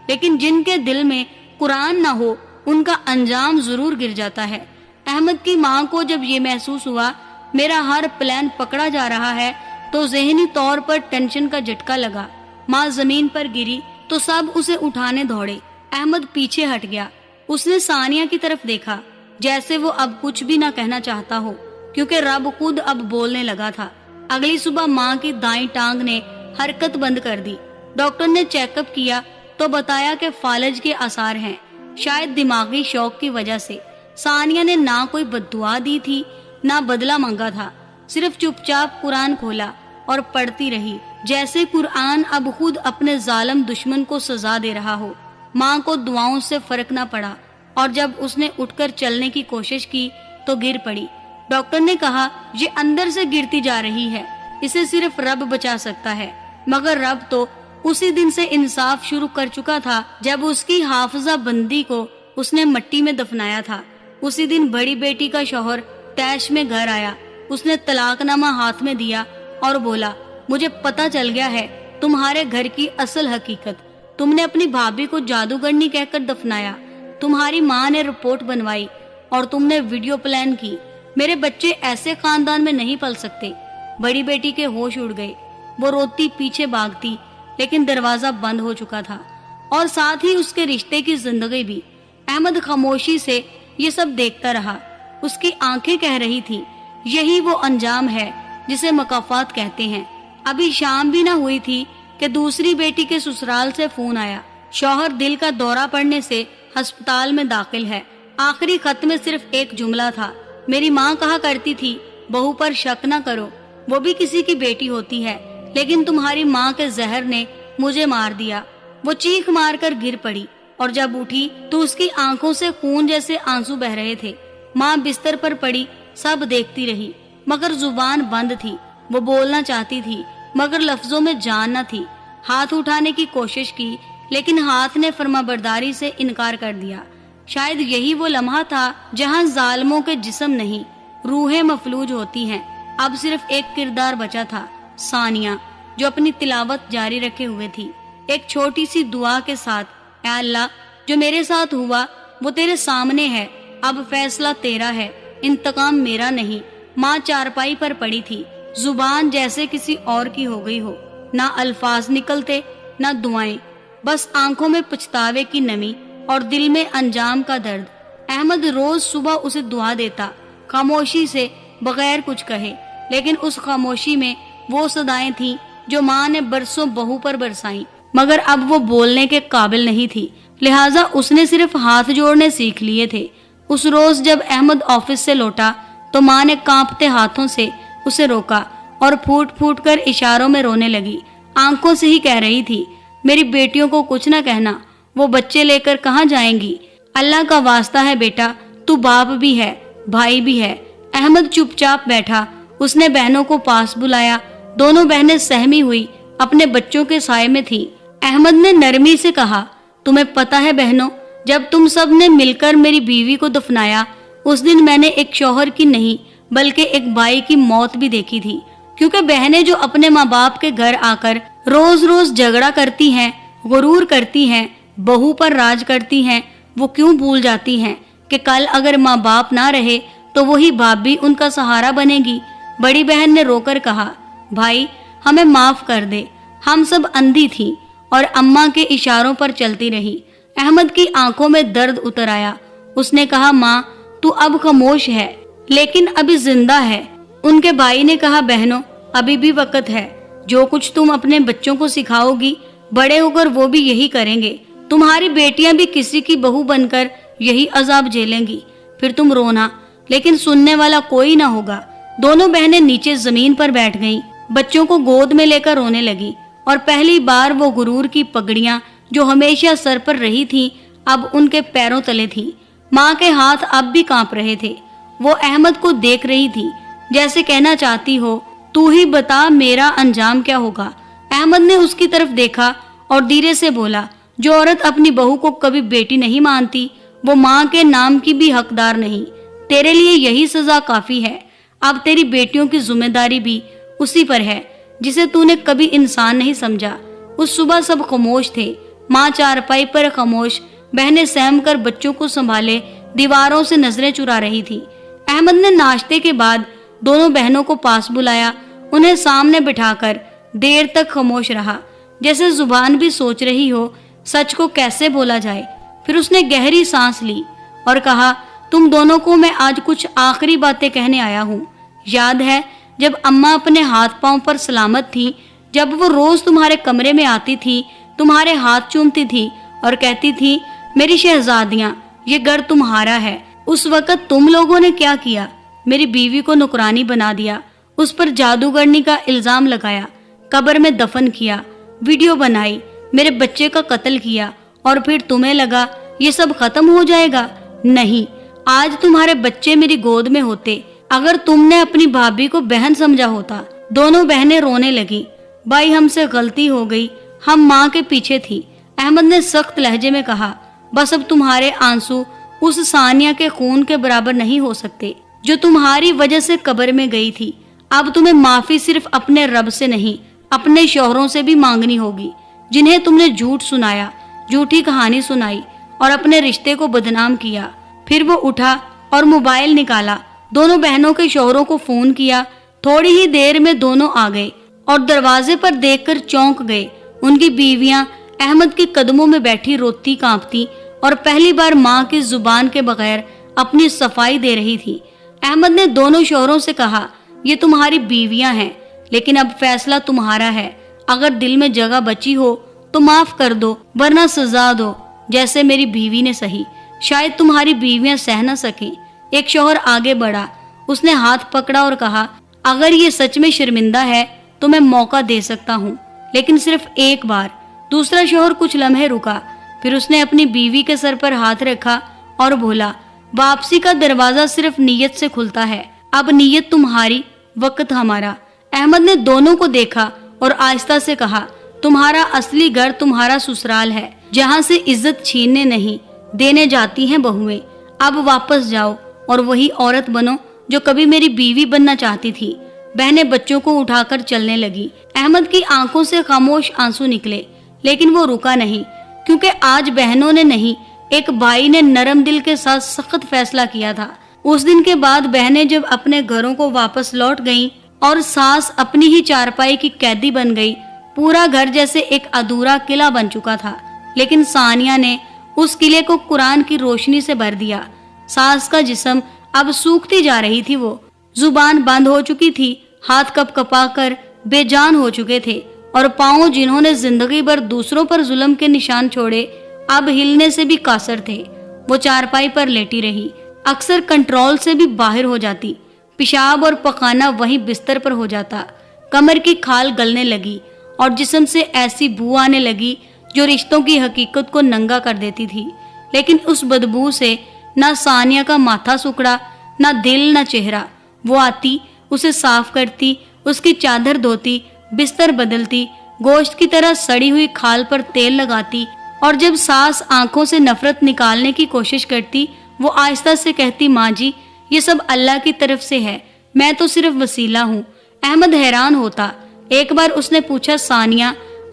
لیکن جن کے دل میں قرآن نہ ہو ان کا انجام ضرور گر جاتا ہے۔ احمد کی ماں کو جب یہ محسوس ہوا میرا ہر پلان پکڑا جا رہا ہے تو ذہنی طور پر ٹینشن کا جھٹکا لگا۔ ماں زمین پر گری تو سب اسے اٹھانے دوڑے۔ احمد پیچھے ہٹ گیا۔ اس نے ثانیہ کی طرف دیکھا جیسے وہ اب کچھ بھی نہ کہنا چاہتا ہو، کیونکہ رب خود اب بولنے لگا تھا۔ اگلی صبح ماں کی دائیں ٹانگ نے حرکت بند کر دی۔ ڈاکٹر نے چیک اپ کیا تو بتایا کہ فالج کے آثار ہیں، شاید دماغی شوق کی وجہ سے۔ ثانیہ نے نہ کوئی بد دعا دی تھی نہ بدلہ مانگا تھا، صرف چپ چاپ قرآن کھولا اور پڑھتی رہی جیسے قرآن اب خود اپنے ظالم دشمن کو سزا دے رہا ہو۔ ماں کو دعاؤں سے فرق نہ پڑا اور جب اس نے اٹھ کر چلنے کی کوشش کی تو گر پڑی۔ ڈاکٹر نے کہا، یہ اندر سے گرتی جا رہی ہے، اسے صرف رب بچا سکتا ہے۔ مگر رب تو اسی دن سے انصاف شروع کر چکا تھا جب اس کی حافظہ بندی کو اس نے مٹی میں دفنایا تھا۔ اسی دن بڑی بیٹی کا شوہر تیش میں گھر آیا۔ اس نے طلاق نامہ ہاتھ میں دیا اور بولا، مجھے پتا چل گیا ہے تمہارے گھر کی اصل حقیقت۔ تم نے اپنی بھابھی کو جادوگرنی کہہ کر دفنایا، تمہاری ماں نے رپورٹ بنوائی اور تم نے ویڈیو پلان کی۔ میرے بچے ایسے خاندان میں نہیں پل سکتے۔ بڑی بیٹی کے ہوش اڑ گئے، وہ روتی پیچھے بھاگتی، لیکن دروازہ بند ہو چکا تھا اور ساتھ ہی اس کے رشتے کی زندگی بھی۔ احمد خاموشی سے یہ سب دیکھتا رہا۔ اس کی آنکھیں کہہ رہی تھی، یہی وہ انجام ہے جسے مکافات کہتے ہیں۔ ابھی شام بھی نہ ہوئی تھی کہ دوسری بیٹی کے سسرال سے فون آیا، شوہر دل کا دورہ پڑنے سے ہسپتال میں داخل ہے۔ آخری خط میں صرف ایک جملہ تھا، میری ماں کہا کرتی تھی بہو پر شک نہ کرو، وہ بھی کسی کی بیٹی ہوتی ہے، لیکن تمہاری ماں کے زہر نے مجھے مار دیا۔ وہ چیخ مار کر گر پڑی اور جب اٹھی تو اس کی آنکھوں سے خون جیسے آنسو بہ رہے تھے۔ ماں بستر پر پڑی، سب دیکھتی رہی، مگر زبان بند تھی۔ وہ بولنا چاہتی تھی مگر لفظوں میں جان نہ تھی۔ ہاتھ اٹھانے کی کوشش کی لیکن ہاتھ نے فرمانبرداری سے انکار کر دیا۔ شاید یہی وہ لمحہ تھا جہاں ظالموں کے جسم نہیں، روحیں مفلوج ہوتی ہیں۔ اب صرف ایک کردار بچا تھا، ثانیہ، جو اپنی تلاوت جاری رکھے ہوئے تھی۔ ایک چھوٹی سی دعا کے ساتھ، اے اللہ جو میرے ساتھ ہوا وہ تیرے سامنے ہے، اب فیصلہ تیرا ہے، انتقام میرا نہیں۔ ماں چارپائی پر پڑی تھی، زبان جیسے کسی اور کی ہو گئی ہو، نہ الفاظ نکلتے نہ دعائیں، بس آنکھوں میں پچھتاوے کی نمی اور دل میں انجام کا درد۔ احمد روز صبح اسے دعا دیتا، خاموشی سے، بغیر کچھ کہے، لیکن اس خاموشی میں وہ صدائیں تھیں جو ماں نے برسوں بہو پر برسائیں، مگر اب وہ بولنے کے قابل نہیں تھی، لہٰذا اس نے صرف ہاتھ جوڑنے سیکھ لیے تھے۔ اس روز جب احمد آفس سے لوٹا تو ماں نے کانپتے ہاتھوں سے اسے روکا اور پھوٹ پھوٹ کر اشاروں میں رونے لگی، آنکھوں سے ہی کہہ رہی تھی، میری بیٹیوں کو کچھ نہ کہنا، وہ بچے لے کر کہاں جائیں گی؟ اللہ کا واسطہ ہے بیٹا، تو باپ بھی ہے، بھائی بھی ہے۔ احمد چپ چاپ بیٹھا، اس نے بہنوں کو پاس بلایا، دونوں بہنیں سہمی ہوئی اپنے بچوں کے سائے میں تھی۔ احمد نے نرمی سے کہا، تمہیں پتہ ہے بہنوں، جب تم سب نے مل کر میری بیوی کو دفنایا، اس دن میں نے ایک شوہر کی نہیں بلکہ ایک بھائی کی موت بھی دیکھی تھی، کیونکہ بہنیں جو اپنے ماں باپ کے گھر آ کر روز روز جھگڑا کرتی ہیں، غرور کرتی ہیں، بہو پر راج کرتی ہیں، وہ کیوں بھول جاتی ہیں کہ کل اگر ماں باپ نہ رہے تو وہی باپ بھی ان کا سہارا بنے گی۔ بڑی بہن نے رو کر کہا، بھائی ہمیں معاف کر دے، ہم سب اندھی تھیں اور اماں کے اشاروں پر چلتی رہی۔ احمد کی آنکھوں میں درد اتر آیا، اس نے کہا، ماں تو اب خاموش ہے لیکن ابھی زندہ ہے۔ ان کے بھائی نے کہا، بہنوں ابھی بھی وقت ہے، جو کچھ تم اپنے بچوں کو سکھاؤ گی بڑے ہو کر وہ بھی یہی کریں گے، تمہاری بیٹیاں بھی کسی کی بہو بن کر یہی عذاب جھیلیں گی، پھر تم رونا لیکن سننے والا کوئی نہ ہوگا۔ دونوں بہنیں نیچے زمین پر بیٹھ گئیں، بچوں کو گود میں لے کر رونے لگی، اور پہلی بار وہ غرور کی پگڑیاں جو ہمیشہ سر پر رہی تھیں اب ان کے پیروں تلے تھیں۔ ماں کے ہاتھ اب بھی کانپ رہے تھے، وہ احمد کو دیکھ رہی تھی جیسے کہنا چاہتی ہو، تو ہی بتا میرا انجام کیا ہوگا۔ احمد نے اس کی طرف دیکھا اور دھیرے سے بولا، جو عورت اپنی بہو کو کبھی بیٹی نہیں مانتی وہ ماں کے نام کی بھی حقدار نہیں، تیرے لیے یہی سزا کافی ہے۔ اب تیری بیٹیوں کی ذمہ داری بھی اسی پر ہے جسے تو نے کبھی انسان نہیں سمجھا۔ اس صبح سب خاموش تھے، ماں چارپائی پر خاموش، بہنیں سہم کر بچوں کو سنبھالے دیواروں سے نظریں چرا رہی تھی۔ احمد نے ناشتے کے بعد دونوں بہنوں کو پاس بلایا، انہیں سامنے بٹھا کر دیر تک خاموش رہا، جیسے زبان بھی سوچ رہی ہو سچ کو کیسے بولا جائے۔ پھر اس نے گہری سانس لی اور کہا، تم دونوں کو میں آج کچھ آخری باتیں کہنے آیا ہوں۔ یاد ہے جب اماں اپنے ہاتھ پاؤں پر سلامت تھی، جب وہ روز تمہارے کمرے میں آتی تھی، تمہارے ہاتھ چومتی تھی اور کہتی تھی، میری شہزادیاں یہ گھر تمہارا ہے، اس وقت تم لوگوں نے کیا کیا؟ میری بیوی کو نوکرانی بنا دیا، اس پر جادوگرنی کا الزام لگایا، قبر میں دفن کیا، ویڈیو بنائی، میرے بچے کا قتل کیا، اور پھر تمہیں لگا یہ سب ختم ہو جائے گا؟ نہیں، آج تمہارے بچے میری گود میں ہوتے اگر تم نے اپنی بھابھی کو بہن سمجھا ہوتا۔ دونوں بہنیں رونے لگی، بھائی ہم سے غلطی ہو گئی، ہم ماں کے پیچھے تھی۔ احمد نے سخت لہجے میں کہا، بس اب تمہارے آنسو اس ثانیہ کے خون کے برابر نہیں ہو سکتے جو تمہاری وجہ سے قبر میں گئی تھی۔ اب تمہیں معافی صرف اپنے رب سے نہیں، اپنے شوہروں سے بھی مانگنی ہوگی، جنہیں تم نے جھوٹ سنایا، جھوٹی کہانی سنائی اور اپنے رشتے کو بدنام کیا۔ پھر وہ اٹھا اور موبائل نکالا، دونوں بہنوں کے شوہروں کو فون کیا۔ تھوڑی ہی دیر میں دونوں آ گئے اور دروازے پر دیکھ کر چونک گئے۔ ان کی بیویاں احمد کے قدموں میں بیٹھی روتی کانپتی اور پہلی بار ماں کی زبان کے بغیر اپنی صفائی دے رہی تھی۔ احمد نے دونوں شوہروں سے کہا، یہ تمہاری بیویاں ہیں لیکن اب فیصلہ تمہارا ہے، اگر دل میں جگہ بچی ہو تو معاف کر دو ورنہ سزا دو، جیسے میری بیوی نے سہی، شاید تمہاری بیویاں سہ نہ سکیں۔ ایک شوہر آگے بڑھا، اس نے ہاتھ پکڑا اور کہا، اگر یہ سچ میں شرمندہ ہے تو میں موقع دے سکتا ہوں، لیکن صرف ایک بار۔ دوسرا شوہر کچھ لمحے رکا، پھر اس نے اپنی بیوی کے سر پر ہاتھ رکھا اور بولا، واپسی کا دروازہ صرف نیت سے کھلتا ہے، اب نیت تمہاری، وقت ہمارا۔ احمد نے دونوں کو دیکھا اور آہستہ سے کہا، تمہارا اصلی گھر تمہارا سسرال ہے، جہاں سے عزت چھیننے نہیں دینے جاتی ہیں بہویں۔ اب واپس جاؤ اور وہی عورت بنو جو کبھی میری بیوی بننا چاہتی تھی۔ بہنیں بچوں کو اٹھا کر چلنے لگی۔ احمد کی آنکھوں سے خاموش آنسو نکلے، لیکن وہ رکا نہیں، کیونکہ آج بہنوں نے نہیں، ایک بھائی نے نرم دل کے ساتھ سخت فیصلہ کیا تھا۔ اس دن کے بعد بہنیں جب اپنے گھروں کو واپس لوٹ گئیں اور ساس اپنی ہی چارپائی کی قیدی بن گئی، پورا گھر جیسے ایک ادھورا قلعہ بن چکا تھا۔ لیکن ثانیہ نے اس قلعے کو قرآن کی روشنی سے بھر دیا۔ ساس کا جسم اب سوکھتی جا رہی تھی، وہ زبان بند ہو چکی تھی، ہاتھ کپ کپا کر بے جان ہو چکے تھے، اور پاؤں جنہوں نے زندگی بھر دوسروں پر ظلم کے نشان چھوڑے اب ہلنے سے بھی قاصر تھے۔ وہ چارپائی پر لیٹی رہی، اکثر کنٹرول سے بھی باہر ہو جاتی، پیشاب اور پخانہ وہیں بستر پر ہو جاتا، کمر کی کھال گلنے لگی اور جسم سے ایسی بو آنے لگی جو رشتوں کی حقیقت کو ننگا کر دیتی تھی۔ لیکن اس بدبو سے نہ ثانیہ کا ماتھا سکڑا، نہ دل نہ چہرہ۔ وہ آتی، اسے صاف کرتی، اس کی چادر دھوتی، بستر بدلتی، گوشت کی طرح سڑی ہوئی کھال پر تیل لگاتی، اور جب ساس آنکھوں سے نفرت نکالنے کی کوشش کرتی، وہ آہستہ سے کہتی، ماں جی یہ سب اللہ کی طرف سے ہے، میں تو صرف وسیلہ ہوں۔ احمد حیران ہوتا۔ ایک بار اس نے پوچھا، ثانیہ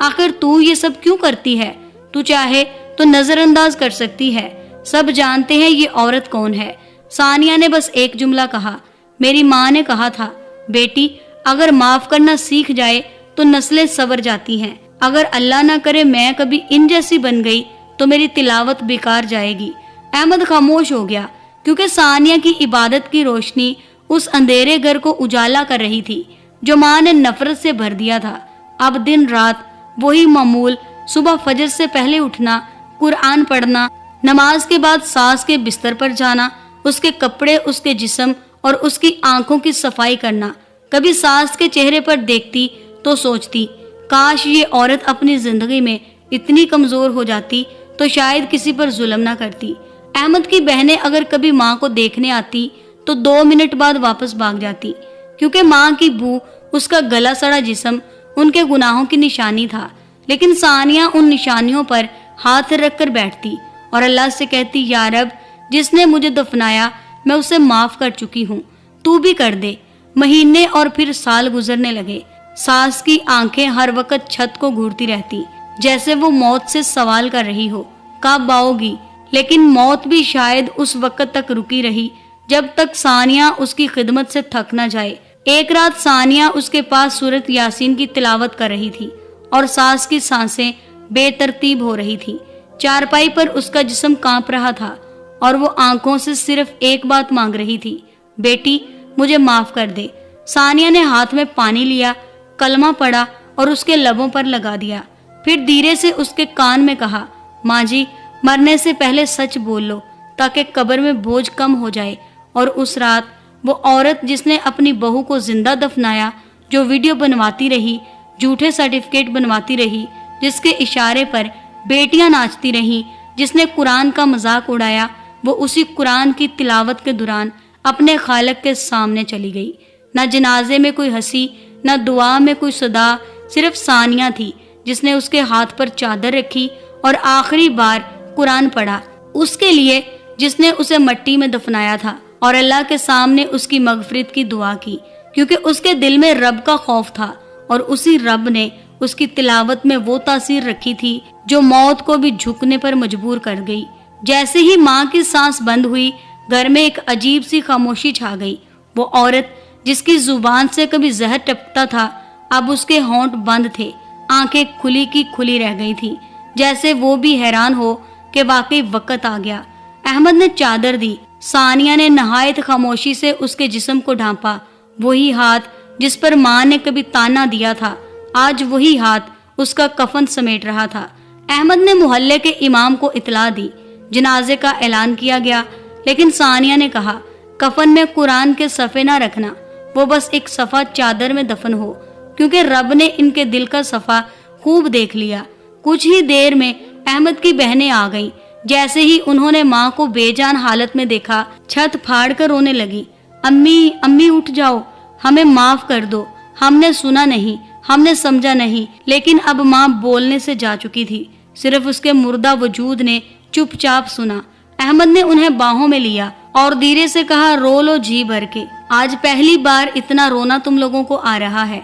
آخر تو یہ سب کیوں کرتی ہے؟ تو چاہے تو نظر انداز کر سکتی ہے، سب جانتے ہیں یہ عورت کون ہے۔ ثانیہ نے بس ایک جملہ کہا، میری ماں نے کہا تھا بیٹی اگر معاف کرنا سیکھ جائے تو نسلیں سنور جاتی ہیں، اگر اللہ نہ کرے میں کبھی ان جیسی بن گئی تو میری تلاوت بیکار جائے گی۔ احمد خاموش ہو گیا، کیونکہ ثانیہ کی عبادت کی روشنی اس اندھیرے گھر کو اجالا کر رہی تھی جو ماں نے نفرت سے بھر دیا تھا۔ اب دن رات وہی معمول، صبح فجر سے پہلے اٹھنا، قرآن پڑھنا، نماز کے بعد ساس کے بستر پر جانا، اس کے کپڑے، اس کے جسم اور اس کی آنکھوں کی صفائی کرنا۔ کبھی ساس کے چہرے پر دیکھتی تو سوچتی، کاش یہ عورت اپنی زندگی میں اتنی کمزور ہو جاتی تو شاید کسی پر ظلم نہ کرتی۔ احمد کی بہنیں اگر کبھی ماں کو دیکھنے آتی تو 2 منٹ بعد واپس بھاگ جاتی، کیونکہ ماں کی بو، اس کا گلا سڑا جسم ان کے گناہوں کی نشانی تھا۔ لیکن ثانیہ ان نشانیوں پر ہاتھ رکھ کر بیٹھتی اور اللہ سے کہتی، یا رب جس نے مجھے دفنایا میں اسے معاف کر چکی ہوں، تو بھی کر دے۔ مہینے اور پھر سال گزرنے لگے۔ ساس کی آنکھیں ہر وقت چھت کو گھورتی رہتی، جیسے وہ موت سے سوال کر رہی ہو، کب آؤ گی؟ لیکن موت بھی شاید اس وقت تک رکی رہی جب تک ثانیہ اس کی خدمت سے تھک نہ جائے۔ ایک رات ثانیہ اس کے پاس سورۃ یاسین کی تلاوت کر رہی تھی اور ساس کی سانسیں بے ترتیب ہو رہی تھی۔ چارپائی پر اس کا جسم کانپ رہا تھا اور وہ آنکھوں سے صرف ایک بات مانگ رہی تھی، بیٹی مجھے معاف کر دے۔ ثانیہ نے ہاتھ میں پانی لیا، کلمہ پڑھا اور اس کے لبوں پر لگا دیا، پھر دھیرے سے اس کے کان میں کہا، ماں جی مرنے سے پہلے سچ بول لو تاکہ قبر میں بوجھ کم ہو جائے۔ اور اس رات وہ عورت جس نے اپنی بہو کو زندہ دفنایا، جو ویڈیو بنواتی رہی، جھوٹے سرٹیفکیٹ بنواتی رہی، جس کے اشارے پر بیٹیاں ناچتی رہیں، جس نے قرآن کا مذاق اڑایا، وہ اسی قرآن کی تلاوت کے دوران اپنے خالق کے سامنے چلی گئی۔ نہ جنازے میں کوئی ہنسی، نہ دعا میں کوئی صدا، صرف ثانیہ تھی جس نے اس کے ہاتھ پر چادر رکھی اور آخری بار قرآن پڑھا، اس کے لیے جس نے اسے مٹی میں دفنایا تھا، اور اللہ کے سامنے اس کی مغفرت کی دعا کی، کیونکہ اس کے دل میں رب کا خوف تھا اور اسی رب نے اس کی تلاوت میں وہ تاثیر رکھی تھی جو موت کو بھی جھکنے پر مجبور کر گئی۔ جیسے ہی ماں کی سانس بند ہوئی، گھر میں ایک عجیب سی خاموشی چھا گئی۔ وہ عورت جس کی زبان سے کبھی زہر ٹپکتا تھا، اب اس کے ہونٹ بند تھے، آنکھیں کھلی کی کھلی رہ گئی تھی، جیسے وہ بھی حیران ہو کہ واقعی وقت آ گیا۔ احمد نے چادر دی، ثانیہ نے نہایت خاموشی سے اس کے جسم کو ڈھانپا۔ وہی ہاتھ جس پر ماں نے کبھی تانا دیا تھا، آج وہی ہاتھ اس کا کفن سمیٹ رہا تھا۔ احمد نے محلے کے امام کو اطلاع دی، جنازے کا اعلان کیا گیا، لیکن ثانیہ نے کہا، کفن میں قرآن کے صفحے نہ رکھنا، وہ بس ایک صفحہ چادر میں دفن ہو، کیونکہ رب نے ان کے دل کا صفحہ خوب دیکھ لیا۔ کچھ ہی دیر میں احمد کی بہنیں آ گئیں۔ جیسے ہی انہوں نے ماں کو بے جان حالت میں دیکھا، چھت پھاڑ کر رونے لگی، امی امی اٹھ جاؤ، ہمیں معاف کر دو، ہم نے سنا نہیں، ہم نے سمجھا نہیں۔ لیکن اب ماں بولنے سے جا چکی تھی، صرف اس کے مردہ وجود نے چپ چاپ سنا۔ احمد نے انہیں باہوں میں لیا اور دھیرے سے کہا، رو لو جی بھر کے، آج پہلی بار اتنا رونا تم لوگوں کو آ رہا ہے،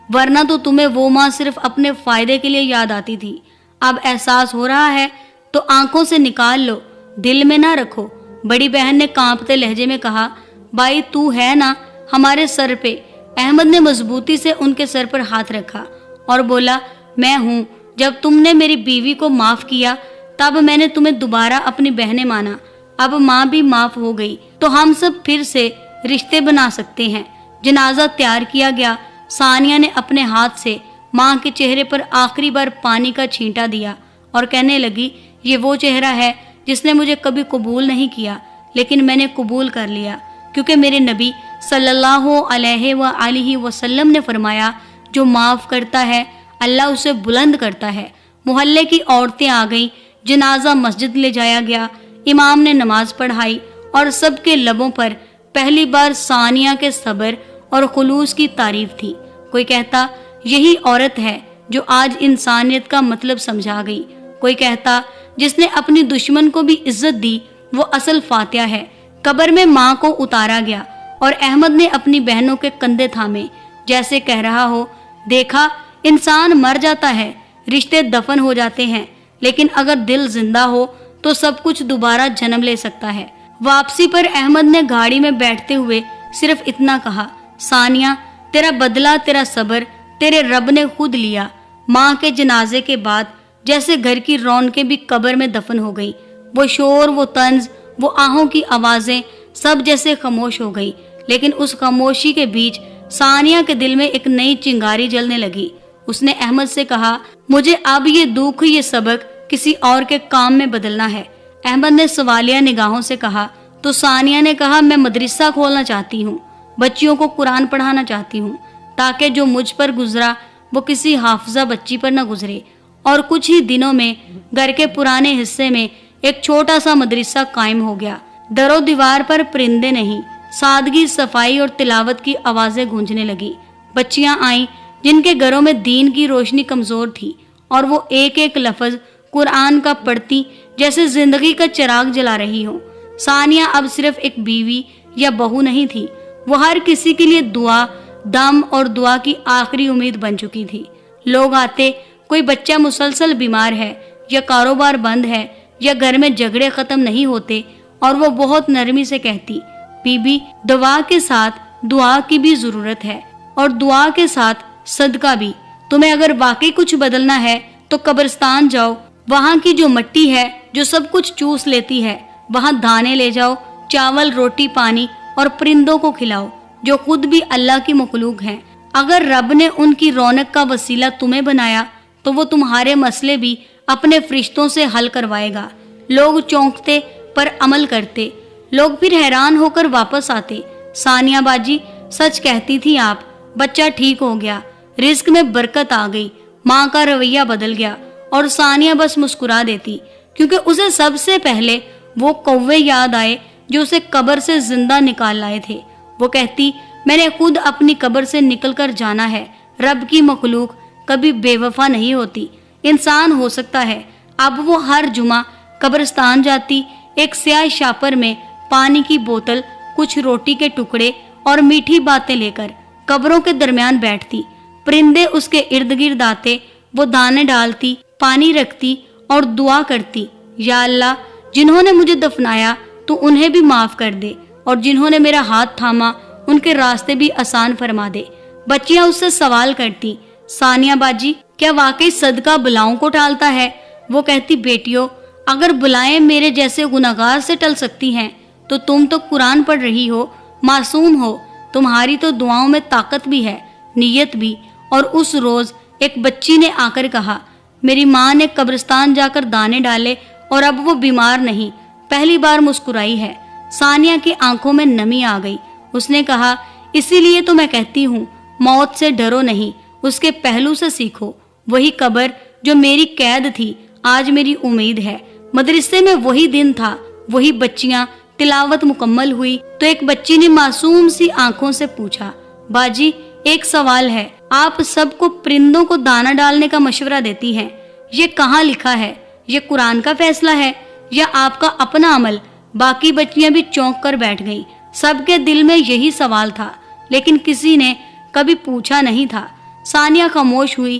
ورنہ تو تمہیں وہ ماں صرف اپنے فائدے کے لیے یاد آتی تھی۔ اب احساس ہو رہا ہے تو آنکھوں سے نکال لو، دل میں نہ رکھو۔ بڑی بہن نے کانپتے لہجے میں کہا، بھائی تو ہے نا ہمارے سر پہ۔ احمد نے مضبوطی سے ان کے سر پر ہاتھ رکھا اور بولا، میں ہوں۔ جب تم نے میری بیوی کو معاف کیا تب میں نے تمہیں دوبارہ اپنی بہنیں مانا۔ اب ماں بھی معاف ہو گئی تو ہم سب پھر سے رشتے بنا سکتے ہیں۔ جنازہ تیار کیا گیا۔ ثانیہ نے اپنے ہاتھ سے ماں کے چہرے پر آخری بار پانی کا چھینٹا دیا اور کہنے لگی، یہ وہ چہرہ ہے جس نے مجھے کبھی قبول نہیں کیا، لیکن میں نے قبول کر لیا، کیونکہ میرے نبی صلی اللہ علیہ وآلہ وسلم نے فرمایا، جو معاف کرتا ہے اللہ اسے بلند کرتا ہے۔ محلے کی عورتیں آ گئیں، جنازہ مسجد لے جایا گیا، امام نے نماز پڑھائی اور سب کے لبوں پر پہلی بار ثانیہ کے صبر اور خلوص کی تعریف تھی۔ کوئی کہتا یہی عورت ہے جو آج انسانیت کا مطلب سمجھا گئی، کوئی کہتا جس نے اپنی دشمن کو بھی عزت دی وہ اصل فاتحہ ہے۔ قبر میں ماں کو اتارا گیا اور احمد نے اپنی بہنوں کے کندھے تھامے، جیسے کہہ رہا ہو، دیکھا انسان مر جاتا ہے، رشتے دفن ہو جاتے ہیں، لیکن اگر دل زندہ ہو تو سب کچھ دوبارہ جنم لے سکتا ہے۔ واپسی پر احمد نے گاڑی میں بیٹھتے ہوئے صرف اتنا کہا، ثانیہ تیرا بدلہ تیرا صبر تیرے رب نے خود لیا۔ ماں کے جنازے کے بعد جیسے گھر کی رونقیں بھی قبر میں دفن ہو گئی، وہ شور، وہ طنز، وہ آہوں کی آوازیں سب جیسے خاموش ہو گئی، لیکن اس خاموشی کے بیچ ثانیہ کے دل میں ایک نئی چنگاری جلنے لگی۔ اس نے احمد سے کہا، مجھے اب یہ دکھ، یہ سبق کسی اور کے کام میں بدلنا ہے۔ احمد نے سوالیہ نگاہوں سے کہا تو ثانیہ نے کہا، میں مدرسہ کھولنا چاہتی ہوں، بچیوں کو قرآن پڑھانا چاہتی ہوں، تاکہ جو مجھ پر گزرا وہ کسی حافظہ بچی پر نہ گزرے۔ اور کچھ ہی دنوں میں گھر کے پرانے حصے میں ایک چھوٹا سا مدرسہ قائم ہو گیا۔ در و دیوار پر پرندے نہیں، سادگی، صفائی اور تلاوت کی آوازیں گونجنے لگی۔ بچیاں آئیں جن کے گھروں میں دین کی روشنی کمزور تھی، اور وہ ایک ایک لفظ قرآن کا پڑھتی جیسے زندگی کا چراغ جلا رہی ہوں۔ ثانیہ اب صرف ایک بیوی یا بہو نہیں تھی، وہ ہر کسی کے لیے دعا، دم اور دعا کی آخری امید بن چکی تھی۔ لوگ آتے، کوئی بچہ مسلسل بیمار ہے، یا کاروبار بند ہے، یا گھر میں جھگڑے ختم نہیں ہوتے، اور وہ بہت نرمی سے کہتی، بی بی دعا کے ساتھ دعا کی بھی ضرورت ہے، اور دعا کے ساتھ صدقہ بھی۔ تمہیں اگر واقعی کچھ بدلنا ہے تو قبرستان جاؤ، وہاں کی جو مٹی ہے جو سب کچھ چوس لیتی ہے، وہاں دانے لے جاؤ، چاول، روٹی، پانی اور پرندوں کو کھلاؤ جو خود بھی اللہ کی مخلوق ہیں۔ اگر رب نے ان کی رونق کا وسیلہ تمہیں بنایا تو وہ تمہارے مسئلے بھی اپنے فرشتوں سے حل کروائے گا۔ لوگ چونکتے پر عمل کرتے، لوگ پھر حیران ہو کر واپس آتے۔ ثانیہ باجی سچ کہتی تھی آپ، بچہ ٹھیک ہو گیا، رزق میں برکت آ گئی، ماں کا رویہ بدل گیا، اور ثانیہ بس مسکرا دیتی، کیونکہ اسے سب سے پہلے وہ کوے یاد آئے جو اسے قبر سے زندہ نکال لائے تھے۔ وہ کہتی، میں نے خود اپنی قبر سے نکل کر جانا ہے۔ رب کی مخلوق کبھی بے وفا نہیں ہوتی، انسان ہو سکتا ہے۔ اب وہ ہر جمعہ قبرستان جاتی، ایک سیاہ شاپر میں پانی کی بوتل، کچھ روٹی کے ٹکڑے اور میٹھی باتیں لے کر قبروں کے درمیان بیٹھتی۔ پرندے اس کے ارد گرد آتے، وہ دانے ڈالتی، پانی رکھتی اور دعا کرتی، یا اللہ جنہوں نے مجھے دفنایا تو انہیں بھی معاف کر دے، اور جنہوں نے میرا ہاتھ تھاما ان کے راستے بھی آسان فرما دے۔ بچیاں اس سے سوال کرتی، ثانیہ باجی کیا واقعی صدقہ بلاؤں کو ٹالتا ہے؟ وہ کہتی، بیٹیوں اگر بلائیں میرے جیسے گناہگار سے ٹل سکتی ہیں تو تم تو قرآن پڑھ رہی ہو، معصوم ہو، تمہاری تو دعاؤں میں طاقت بھی ہے، نیت بھی۔ اور اس روز ایک بچی نے آ کر کہا، میری ماں نے قبرستان جا کر دانے ڈالے اور اب وہ بیمار نہیں، پہلی بار مسکرائی ہے۔ ثانیہ کی آنکھوں میں نمی آ گئی۔ اس نے کہا، اسی لیے تو میں کہتی ہوں، موت سے ڈرو نہیں، اس کے پہلو سے سیکھو۔ وہی قبر جو میری قید تھی آج میری امید ہے۔ مدرسے میں وہی دن تھا، وہی بچیاں۔ تلاوت مکمل ہوئی تو ایک بچی نے معصوم سی آنکھوں سے پوچھا، باجی ایک سوال ہے، آپ سب کو پرندوں کو دانہ ڈالنے کا مشورہ دیتی ہیں، یہ کہاں لکھا ہے؟ یہ قرآن کا فیصلہ ہے یا آپ کا اپنا عمل؟ باقی بچیاں بھی چونک کر بیٹھ گئیں۔ سب کے دل میں یہی سوال تھا، لیکن کسی نے کبھی پوچھا نہیں تھا۔ ثانیہ خاموش ہوئی،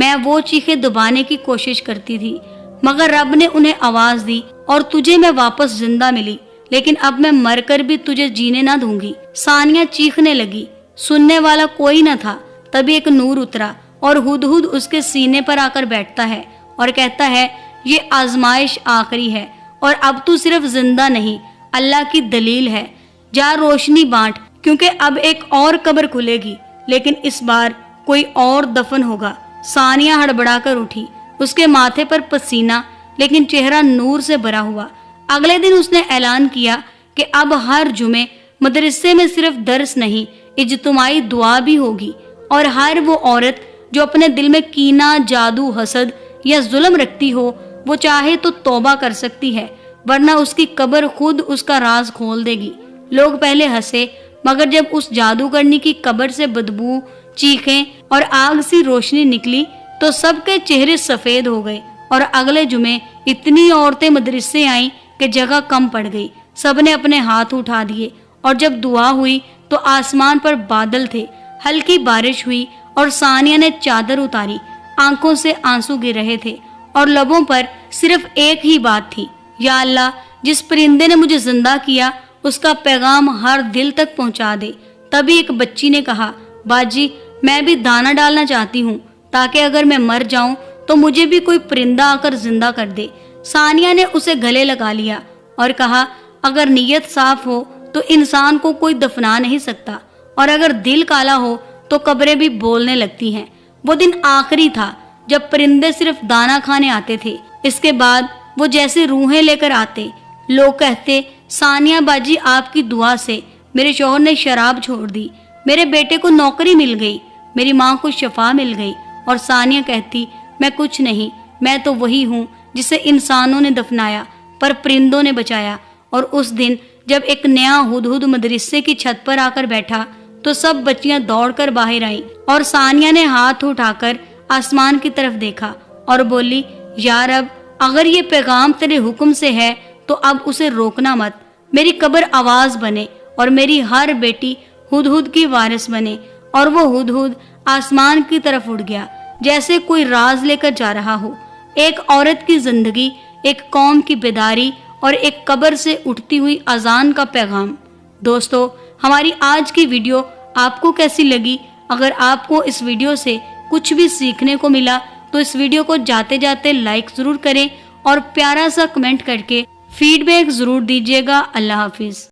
میں وہ چیخیں دبانے کی کوشش کرتی تھی، مگر رب نے انہیں آواز دی اور تجھے میں واپس زندہ ملی، لیکن اب میں مر کر بھی تجھے جینے نہ دوں گی۔ ثانیہ چیخنے لگی، سننے والا کوئی نہ تھا۔ تبھی ایک نور اترا اور ہدہد اس کے سینے پر آ کر بیٹھتا ہے اور کہتا ہے، یہ آزمائش آخری ہے اور اب تو صرف زندہ نہیں، اللہ کی دلیل ہے۔ جا روشنی بانٹ، کیونکہ اب ایک اور قبر کھلے گی، لیکن اس بار کوئی اور دفن ہوگا۔ ثانیہ ہڑبڑا کر اٹھی، اس کے ماتھے پر پسینہ لیکن چہرہ نور سے بھرا ہوا۔ اگلے دن اس نے اعلان کیا کہ اب ہر جمعے مدرسے میں صرف درس نہیں، اجتماعی دعا بھی ہوگی، اور ہر وہ عورت جو اپنے دل میں کینہ، جادو، حسد یا ظلم رکھتی ہو، وہ چاہے تو توبہ کر سکتی ہے، ورنہ اس کی قبر خود اس کا راز کھول دے گی۔ لوگ پہلے ہنسے، مگر جب اس جادوگرنی کی قبر سے بدبو، چیخیں اور آگ سی روشنی نکلی تو سب کے چہرے سفید ہو گئے، اور اگلے جمعے اتنی عورتیں مدرسے آئیں کہ جگہ کم پڑ گئی۔ سب نے اپنے ہاتھ اٹھا دیے، اور جب دعا ہوئی تو آسمان پر بادل تھے، ہلکی بارش ہوئی اور ثانیہ نے چادر اتاری۔ آنکھوں سے آنسو گر رہے تھے اور لبوں پر صرف ایک ہی بات تھی، یا اللہ، جس پرندے نے مجھے زندہ کیا اس کا پیغام ہر دل تک پہنچا دے۔ تبھی ایک بچی نے کہا، باجی میں بھی دانہ ڈالنا چاہتی ہوں، تاکہ اگر میں مر جاؤں تو مجھے بھی کوئی پرندہ آ کر زندہ کر دے۔ ثانیہ نے اسے گلے لگا لیا اور کہا، اگر نیت صاف ہو تو انسان کو کوئی دفنا نہیں سکتا، اور اگر دل کالا ہو تو قبریں بھی بولنے لگتی ہیں۔ وہ دن آخری تھا جب پرندے صرف دانہ کھانے آتے تھے، اس کے بعد وہ جیسے روحیں لے کر آتے۔ لوگ کہتے، ثانیہ باجی آپ کی دعا سے میرے شوہر نے شراب چھوڑ دی، میرے بیٹے کو نوکری مل گئی، میری ماں کو شفا مل گئی۔ اور ثانیہ کہتی، میں کچھ نہیں، میں تو وہی ہوں جسے انسانوں نے دفنایا پر پرندوں نے بچایا۔ اور اس دن جب ایک نیا ہدہد مدرسے کی چھت پر آ کر بیٹھا تو سب بچیاں دوڑ کر باہر آئیں، اور ثانیہ نے ہاتھ اٹھا کر آسمان کی طرف دیکھا اور بولی، یا رب، اگر یہ پیغام تیرے حکم سے ہے تو اب اسے روکنا مت، میری قبر آواز بنے اور میری ہر بیٹی ہدہد کی وارث بنے۔ اور وہ ہدہد آسمان کی طرف اڑ گیا جیسے کوئی راز لے کر جا رہا ہو۔ ایک عورت کی زندگی، ایک قوم کی بیداری، اور ایک قبر سے اٹھتی ہوئی اذان کا پیغام۔ دوستو، ہماری آج کی ویڈیو آپ کو کیسی لگی؟ اگر آپ کو اس ویڈیو سے کچھ بھی سیکھنے کو ملا تو اس ویڈیو کو جاتے جاتے لائک ضرور کریں اور پیارا سا کمنٹ کر کے فیڈ بیک ضرور دیجیے گا۔ اللہ حافظ۔